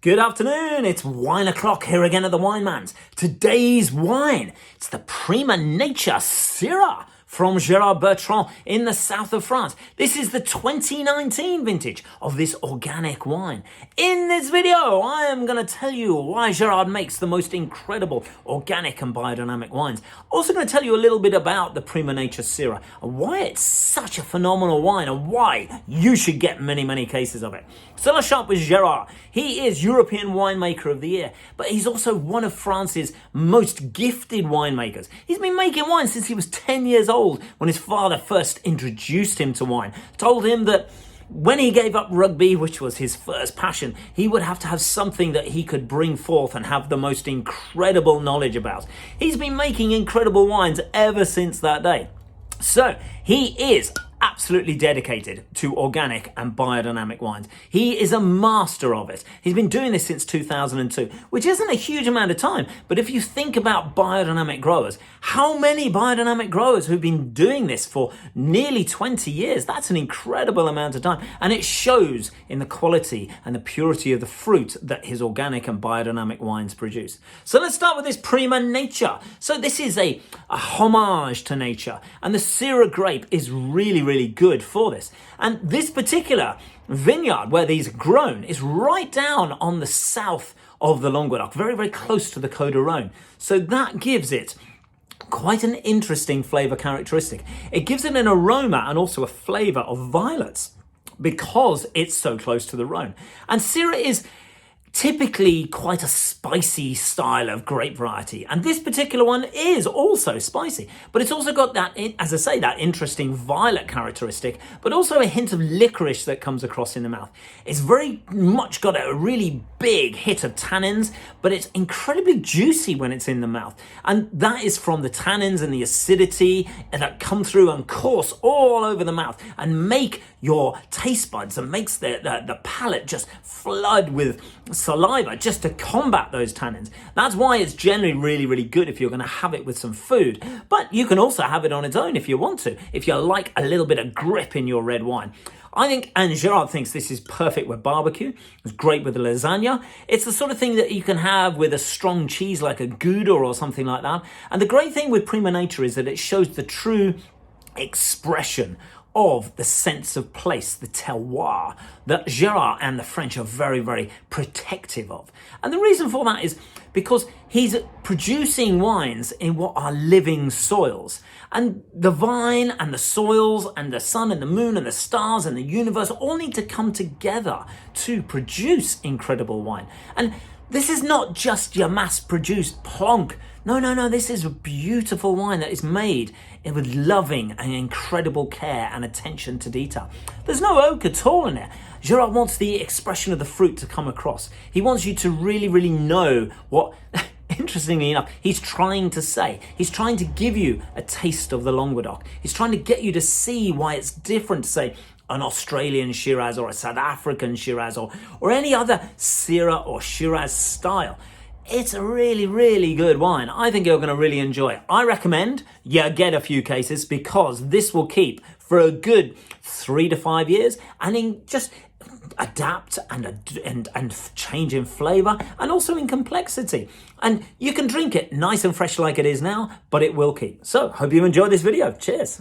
Good afternoon, it's wine o'clock here again at the WINEMAN's. Today's wine, it's the Prima Nature Syrah from Gerard Bertrand in the south of France. This is the 2019 vintage of this organic wine. In this video, I am going to tell you why Gerard makes the most incredible organic and biodynamic wines. Also going to tell you a little bit about the Prima Nature Syrah and why it's such a phenomenal wine and why you should get many cases of it. So let's start with Gerard. He is European Winemaker of the Year, but he's also one of France's most gifted winemakers. He's been making wine since he was 10 years old when his father first introduced him to wine. Told him that when he gave up rugby, which was his first passion, he would have to have something that he could bring forth and have the most incredible knowledge about. He's been making incredible wines ever since that day. So he is absolutely dedicated to organic and biodynamic wines. He is a master of it. He's been doing this since 2002, which isn't a huge amount of time. But if you think about biodynamic growers, how many biodynamic growers who've been doing this for nearly 20 years? That's an incredible amount of time. And it shows in the quality and the purity of the fruit that his organic and biodynamic wines produce. So let's start with this Prima Nature. So this is a homage to nature. And the Syrah grape is really good for this. And this particular vineyard where these are grown is right down on the south of the Languedoc, very close to the Côte d'Rône. So that gives it quite an interesting flavor characteristic. It gives it an aroma and also a flavor of violets because it's so close to the Rhone. And Syrah is typically quite a spicy style of grape variety, and this particular one is also spicy, but it's also got that, as I say, that interesting violet characteristic, but also a hint of licorice that comes across in the mouth. It's very much got a really big hit of tannins, but it's incredibly juicy when it's in the mouth, and that is from the tannins and the acidity that come through and course all over the mouth and make your taste buds and makes the palate just flood with saliva just to combat those tannins. That's why it's generally really good if you're going to have it with some food, but you can also have it on its own if you want to, if you like a little bit of grip in your red wine. I think, and Gerard thinks this is perfect with barbecue. It's great with a lasagna. It's the sort of thing that you can have with a strong cheese like a Gouda or something like that. And the great thing with Prima Nature is that it shows the true expression of the sense of place, the terroir, that Gerard and the French are very protective of. And the reason for that is because he's producing wines in what are living soils. And the vine and the soils and the sun and the moon and the stars and the universe all need to come together to produce incredible wine. And this is not just your mass-produced plonk. No, this is a beautiful wine that is made with loving and incredible care and attention to detail. There's no oak at all in it. Gerard wants the expression of the fruit to come across. He wants you to really know what, interestingly enough, he's trying to say. He's trying to give you a taste of the Languedoc. He's trying to get you to see why it's different to, say, an Australian Shiraz or a South African Shiraz or any other Syrah or Shiraz style. It's a really good wine. I think you're going to really enjoy it. I recommend you get a few cases because this will keep for a good 3 to 5 years and just adapt and change in flavor and also in complexity. And you can drink it nice and fresh like it is now, but it will keep. So hope you enjoyed this video. Cheers.